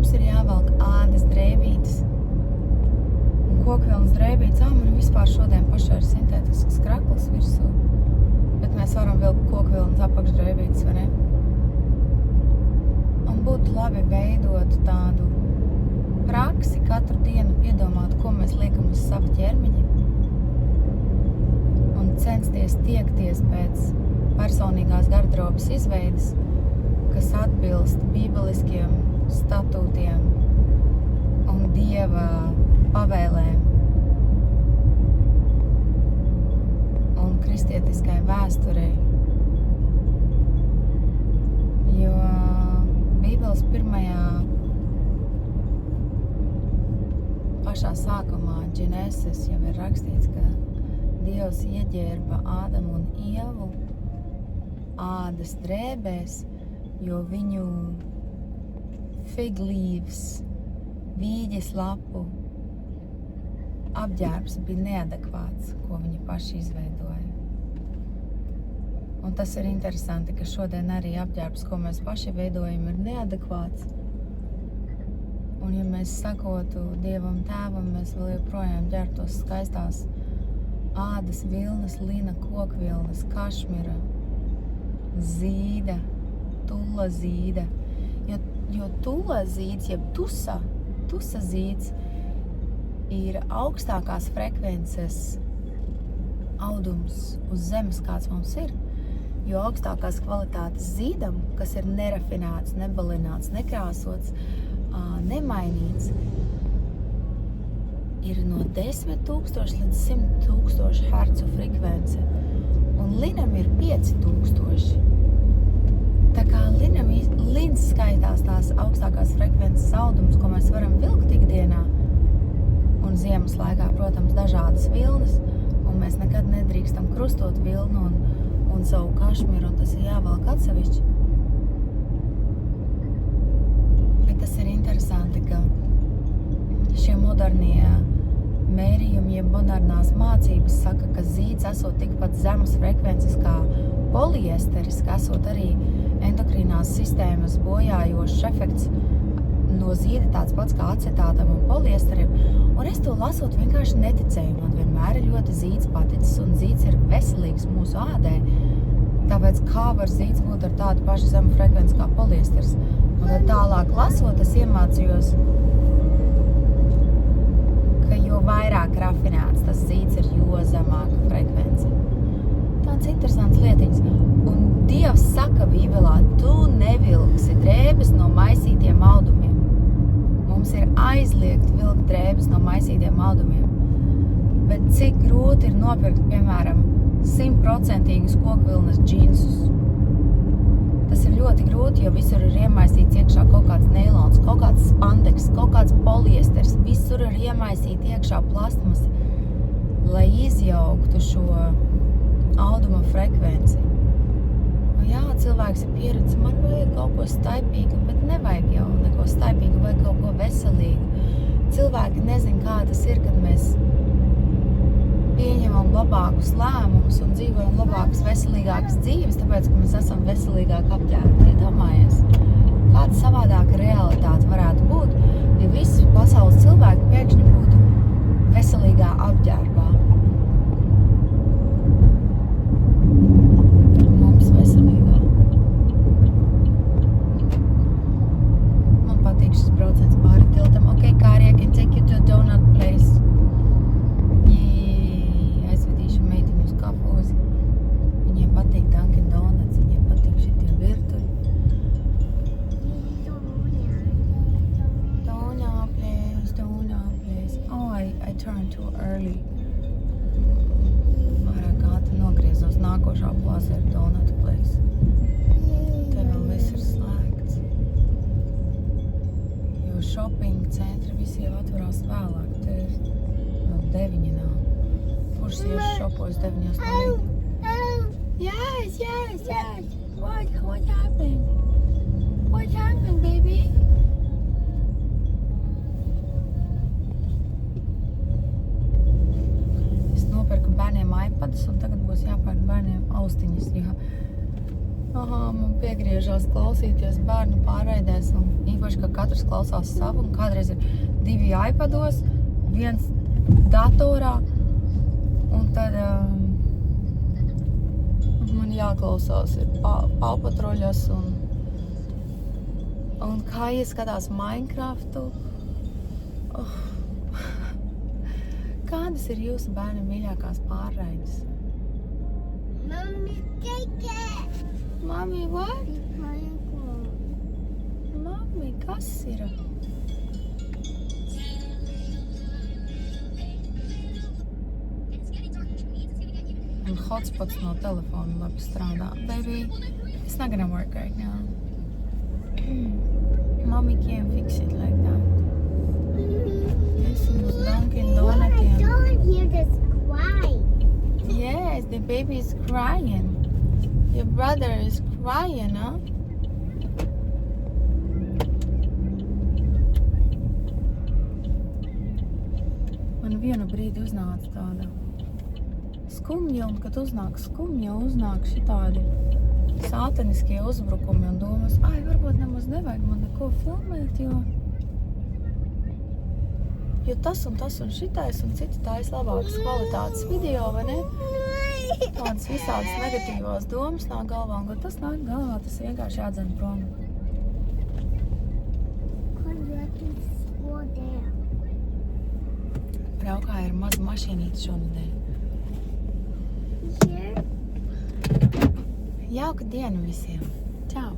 mums ir jāvelk ādas drēbītes un kokvilnas drēbītes. Man vispār šodien pašai ir sintētisks krakls virsū, bet mēs varam vilkt kokvilnas apakšdrēbītes, vai ne? Un būtu labi veidot tādu praksi, katru dienu iedomāt, ko mēs liekam uz savu ķermeņa un censties tiekties pēc personīgās gardrobas izveides, kas atbilst bībeliskiem statūtiem un Dieva pavēlēm un kristietiskai vēsturei. Jo Bībeles pirmajā pašā sākumā Genesis jau ir rakstīts, ka Dievs ieģērba Ādamu un Ievu ādas drēbēs, jo viņu fig leaves, vīģes lapu apģērbs bija neadekvāts, ko viņi paši izveidoja. Un tas ir interesanti, ka šodien arī apģērbs, ko mēs paši veidojam, ir neadekvāts. Un ja mēs sakotu Dievam Tēvam, mēs vēl joprojām ģērbtos skaistās ādas vilnas, lina kokvilnas, kašmira, zīda, tulla zīda. Jo tulla zīds, jeb tusa zīds ir augstākās frekvences audums uz zemes, kāds mums ir. Jo augstākās kvalitātes zīdam, kas ir nerafinēts, nebalināts, nekrāsots, nemainīts, ir no 10,000 līdz 100,000 hercu frekvence. Un linam ir 5,000. Tā kā lins skaitās tās augstākās frekvences audums, ko mēs varam vilkt ikdienā. Un ziemas laikā, protams, dažādas vilnas, un mēs nekad nedrīkstam krustot vilnu un savu kašmiru, un tas ir jāvelk atsevišķi. Bet tas ir interesanti, ka šie modernie mērījumi, jeb modernās mācības saka, ka zīds esot tikpat zemas frekvences kā poliesteris, ka esot arī endokrīnās sistēmas bojājošs efekts no zīda tāds pats kā acetātam un poliesterim. Un es to lasot vienkārši neticēju. Man vienmēr ir ļoti zīds paticis, un zīds ir veselīgs mūsu ādē. Tāpēc kā var zīds būt ar tādu pašu zemu frekvenci kā poliesteris? Un tad tālāk lasot, es iemācījos, ka jo vairāk rafinēts tas zīds ir, jo zemāka frekvence. Tāds interesants lietiņas. Un Dievs saka Bībelā, tu nevilksi drēbes no maisītiem audumiem. Mums ir aizliegt vilkt drēbes no maisītiem audumiem. Bet cik grūti ir nopirkt, piemēram, 100% kokvilnas džinsus. Tas ir ļoti grūti, jo visur ir iemaisīts iekšā kaut kāds neilons, kaut kāds spandeks, kaut kāds poliesters. Visur ir iemaisīti iekšā plastmasa, lai izjauktu šo auduma frekvenci. Un jā, cilvēks ir pieredzis, man vajag kaut ko staipīgu, bet nevajag jau neko staipīgu, vajag kaut ko veselīgu. Cilvēki nezin, kā tas ir, kad mēs pieņemam labākus lēmumus un dzīvojam labākas, veselīgākas dzīves, tāpēc, ka mēs esam veselīgāk apģērbti. Iedomājies, kāda savādāka realitāte varētu būt, ja visi pasaules cilvēki pēkšņi būtu veselīgā apģērbā. Mums veselīgā. Man patīk šis brauciens pāri tiltam. Ok, Kārija, can take you to a donut place. Aizvedīšu meitiņu uz kafūzi. Viņiem patīk Dunkin Donuts, viņiem patīk šitie virtuļi. Donut place. Oh, I turned too early. Pārāk ātri nogriezos nākošā plāzē ir Donut place. Te vēl viss ir slēgts. Jo shopping centri visi jau atvarās vēlāk. Te ir vēl 9 nav. Kurš ir šopos 9 no rīta? Yes. What happened? What happened, baby? Es nopirku bērniem iPadus, un tagad būs jāpērk bērniem austiņas, jo man piegriežās klausīties bērnu pārraidēs, un īpaši, ka katrs klausās savu, un kādreiz ir 2 iPados, 1 datorā, un tad man jāklausās ir Paupatruļas un kā ieskatās Minecraftu. Kādas ir jūsu bērni mīļākās pārraides? Mommy, take it. Mami, what? Pineapple. Mami, kas ir? Un hotspots no telefona labi strādā. Baby, it's not gonna work right now. Mommy can't fix it like that. Listen, uz Dunkin' Oh, I Donutiem. don't hear this cry. Yes, the baby is crying. Your brother is crying, huh? Man vienu brīdi uznāca tāda skumja, un kad uznāk skumja, uznāk šitādi sātaniskie uzbrukumi un domas, varbūt nemaz nevajag man neko filmēt, jo tas un šitais un citi taisa labākas kvalitātes video, vai ne? Tādas visādas negatīvās domas nāk galvā, un kad tas nāk galvā, tas vienkārši jādzen prom. Braukā ir maza mašīnīte šonadēļ. Jauka diena visiem. Čau!